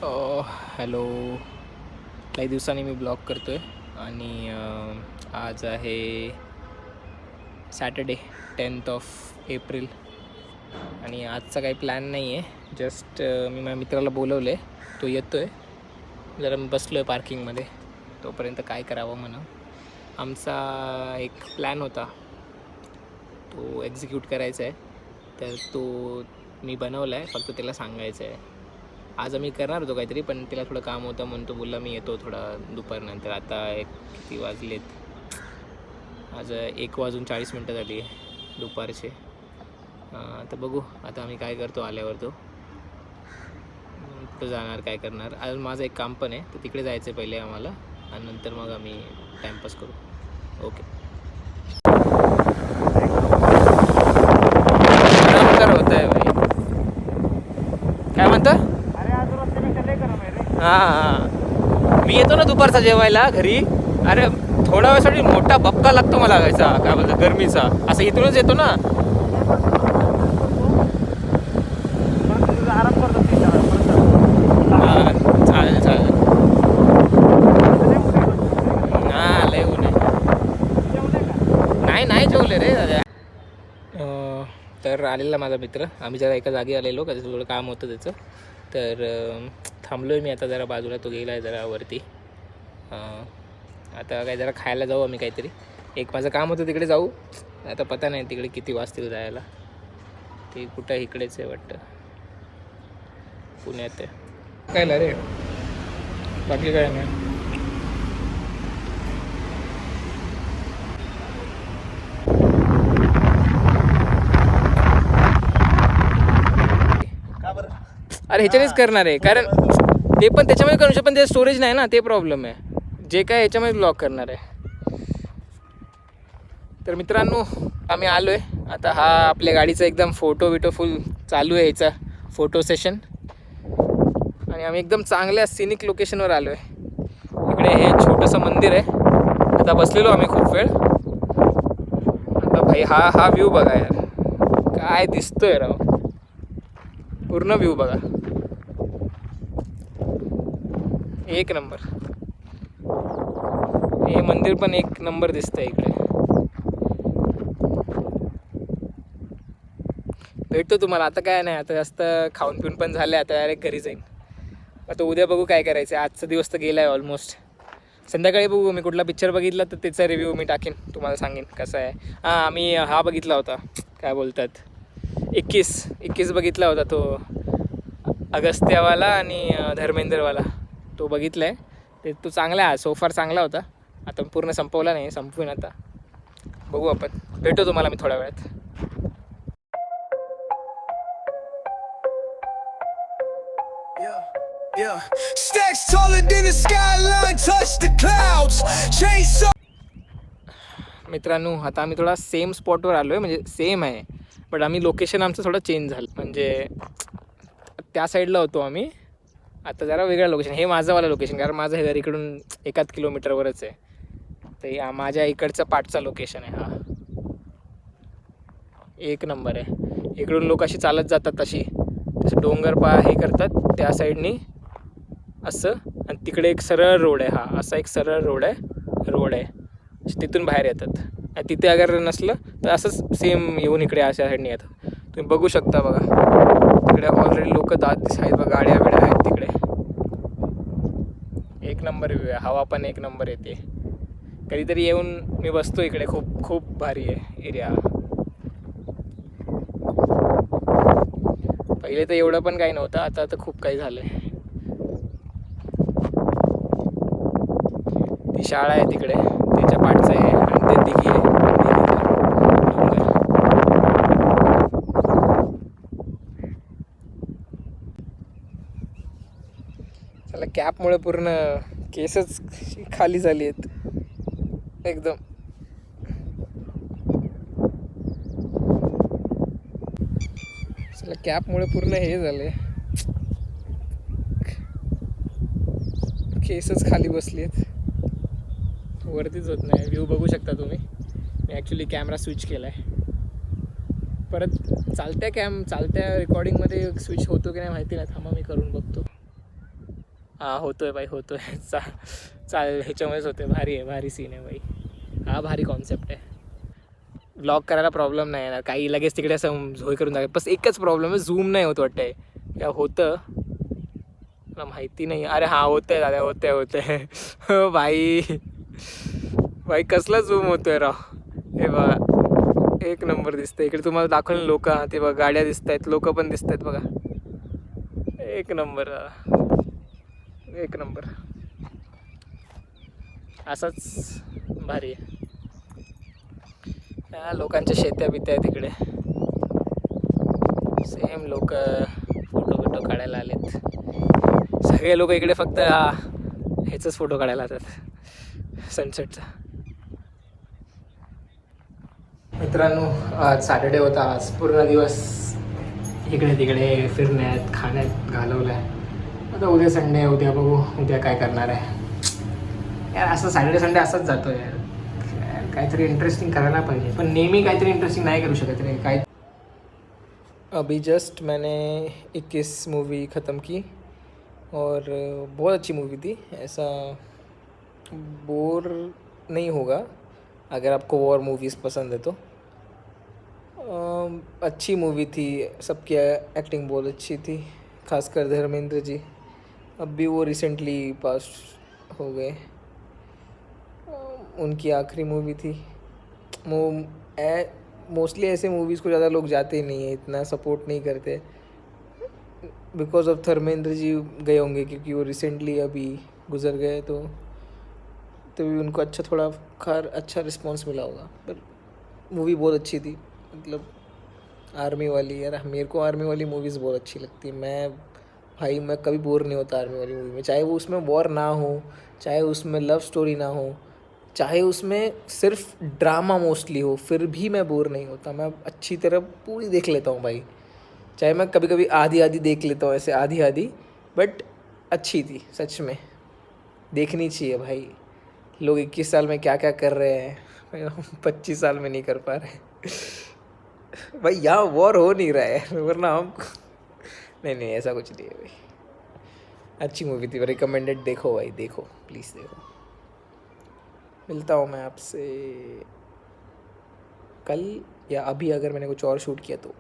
Hello. काही दिवसांनी मी blog करतो आहे आणि आज आहे सॅटर्डे 10th ऑफ एप्रिल आणि आजचा काही प्लॅन नाही आहे. जस्ट मी माझ्या मित्राला बोलवलं आहे, तो येतो आहे. जरा मी बसलो आहे पार्किंगमध्ये, तोपर्यंत काय करावं म्हणून. आमचा एक प्लॅन होता, तो एक्झिक्यूट करायचा आहे, तर तो मी बनवला आहे, फक्त त्याला सांगायचं आहे. आज आम्ही करणार होतो काहीतरी, पण तिला थोडं काम होतं म्हणून तो बोलला मी येतो थोडा दुपारनंतर. आता किती वाजलेत, आज 1:40 झाली आहे दुपारचे. तर बघू आता आम्ही काय करतो. आल्यावर तो कुठं जाणार, काय करणार. आज माझं एक काम पण आहे, तर तिकडे जायचं आहे पहिले आम्हाला, आणि नंतर मग आम्ही टाईमपास करू. ओके. होत आहे भाई, काय म्हणता? हां, मी येतो ना दुपारचा जेवायला घरी. अरे थोड्या वेळासाठी मोठा बपका लागतो मला घ्यायचा, काय बोलतो, गरमीचा. असं इथूनच येतो ना. हां, चालेल चालेल. हां, लय ऊन आहे. नाही जेवले रे दादा. तर आलेला माझा मित्र, आम्ही जरा एका जागी आलेलो, कधी थोडं काम होतं त्याचं. तर थांबलो आहे मी आता जरा बाजूला, तो गेला आहे जरा वरती. आता काय जरा खायला जाऊ आम्ही काहीतरी. एक माझं काम होतं तिकडे जाऊ, आता पता नाही तिकडे किती वाजतील जायला. ते कुठं इकडेच आहे वाटतं, पुण्यात आहे. काय रे, बाकी काय नाही. अरे ह्याच्यानेच करणार आहे, कारण ते पण त्याच्यामध्ये करू शकतो, पण ते स्टोरेज नाही ना, ते प्रॉब्लेम आहे. जे काय ह्याच्यामध्ये ब्लॉक करणार आहे. तर मित्रांनो, आम्ही आलो आहे आता. हा आपल्या गाडीचा एकदम फोटो फुल चालू आहे, याचा फोटो सेशन. आणि आम्ही एकदम चांगल्या सिनिक लोकेशनवर आलो आहे. इकडे हे छोटंसं मंदिर आहे. आता बसलेलो आम्ही खूप वेळ. आता भाई हा व्ह्यू बघा यार, काय दिसतोय राव. पूर्ण व्ह्यू बघा, एक नंबर. हे मंदिर पण एक नंबर दिसतंय इकडे. भेटतो तुम्हाला. आता काय नाही, आता जास्त खाऊन पिऊन पण झालं, आता डायरेक्ट घरी जाईन. आता उद्या बघू काय करायचं. आजचा दिवस तर गेला आहे ऑलमोस्ट. संध्याकाळी बघू, मी कुठला पिक्चर बघितला तर त्याचा रिव्ह्यू मी टाकेन, तुम्हाला सांगेन कसा आहे. आम्ही हा बघितला होता, काय बोलतात, 21 बघितला होता, तो अगस्त्यावाला आणि धर्मेंद्रवाला. तो बघितला आहे, ते तो चांगला आहे, सोफार चांगला होता. आता पूर्ण संपवला नाही, संपवीन आता. बघू आपण. भेटू तुम्हाला मी थोड्या वेळात. Stacks taller than the skyline, touch the clouds. Chainsaw. मित्रांनो, आता आम्ही थोडा सेम स्पॉटवर आलो आहे, म्हणजे सेम आहे, बट आम्ही लोकेशन आमचं थोडं चेंज झालं. म्हणजे त्या साईडला होतो आम्ही, आता जरा वेगळं लोकेशन. हे माझंवालं लोकेशन, कारण माझं हे घर इकडून 1 किलोमीटरवरच आहे. तर माझ्या इकडचं पाठचा लोकेशन आहे हा. एक नंबर आहे. इकडून लोक अशी चालत जातात, तसं डोंगर हे करतात त्या साईडनी असं, आणि तिकडे एक सरळ रोड आहे. हा असा एक सरळ रोड आहे, तिथून बाहेर येतात. आणि तिथे अगर नसलं तर असंच सेम येऊन इकडे अशा साईडने येतात. तुम्ही बघू शकता बघा, तिकडे ऑलरेडी लोक दात आहेत बघा, गाड्या बिड्या आहेत तिकडे. एक नंबर व्ह्यू आहे, हवा पण एक नंबर येते. कधीतरी येऊन मी बसतो इकडे, खूप भारी आहे एरिया. पहिले तर एवढं पण काही नव्हतं, आता तर खूप काही झालं आहे. ती शाळा आहे तिकडे, त्याच्या पाठचं आहे, आणि ते दिघी आहे, डोंगर. चला, कॅपमुळे पूर्ण केसच खाली झाली आहेत एकदम. चला, कॅपमुळे पूर्ण हे झाले, केसच खाली बसली आहेत, वरतीच होत नाही. व्ह्यू बघू शकता तुम्ही. मी ॲक्च्युली कॅमेरा स्विच केला आहे, परत चालत्या रेकॉर्डिंगमध्ये स्विच होतो की नाही माहिती नाही. थांबा, मी करून बघतो. हा होतोय भाई होतोय. ह्याच्यामुळेच होतोय. भारी आहे, भारी सीन आहे भाई. हा भारी कॉन्सेप्ट आहे. व्लॉग करायला प्रॉब्लेम नाही येणार काही, लगेच तिकडे असं झोय करून टाकेल. बस एकच प्रॉब्लेम आहे, झूम नाही होत वाटतंय. या होतं मला माहिती नाही. अरे हा होतंय दादा, होतंय. हो भाई, भाई कसला झूम होतोय राव. हे बघा एक नंबर दिसतंय. इकडे तुम्हाला दाखवलं लोक, ते बघा गाड्या दिसत आहेत, लोक पण दिसत आहेत बघा. एक नंबर दादा, एक नंबर. असंच भारी आहे. या लोकांच्या शेत्या बित्या आहेत तिकडे. सेम लोक फोटो बिटो काढायला आलेत. सगळे लोक इकडे फक्त ह्याचाच फोटो काढायला जातात, सनसेटचा. मित्रांनो, आज सॅटर्डे होता. आज पूर्ण दिवस इकडे तिकडे फिरण्यात खाण्यात घालवला आहे. आता उद्या संडे आहे, उद्या बघू उद्या काय करणार आहे. यार असं सॅटर्डे संडे असंच जातो यार. काहीतरी इंटरेस्टिंग करायला पाहिजे, पण नेहमी काहीतरी इंटरेस्टिंग नाही करू शकत रे काय. अभी जस्ट मैंने 21 मूवी ख़त्म की और बहुत अच्छी मूवी थी. ऐसा बोर नहीं होगा अगर आपको वॉर मूवीज़ पसंद है तो. अच्छी मूवी थी, सबकी एक्टिंग बहुत अच्छी थी, खासकर धर्मेंद्र जी. अब भी वो रिसेंटली पास हो गए. उनकी आखिरी मूवी थी. मोस्टली ऐसे मूवीज़ को ज़्यादा लोग जाते ही नहीं है, इतना सपोर्ट नहीं करते. बिकॉज ऑफ धर्मेंद्र जी गए होंगे, क्योंकि वो रिसेंटली अभी गुजर गए, तो तभी उनको अच्छा थोड़ा अच्छा रिस्पॉन्स मिला होगा. पर मूवी बहुत अच्छी थी. मतलब आर्मी वाली, यार मेरे को आर्मी वाली मूवीज़ बहुत अच्छी लगती है. मैं कभी बोर नहीं होता आर्मी वाली मूवी में. चाहे वो उसमें वॉर ना हो, चाहे उसमें लव स्टोरी ना हो, चाहे उसमें सिर्फ ड्रामा मोस्टली हो, फिर भी मैं बोर नहीं होता. मैं अच्छी तरह पूरी देख लेता हूँ भाई. चाहे मैं कभी कभी आधी आधी देख लेता हूँ, ऐसे आधी आधी, बट अच्छी थी सच में. देखनी चाहिए भाई. लोग 21 साल में क्या क्या कर रहे हैं, 25 साल में नहीं कर पा रहे. भाई यहाँ वॉर हो नहीं रहा है, वरना हम नहीं नहीं ऐसा कुछ नहीं है भाई. अच्छी मूवी थी, रिकमेंडेड. देखो भाई, देखो प्लीज़ देखो. मिलता हूँ मैं आपसे कल या अभी, अगर मैंने कुछ और शूट किया तो.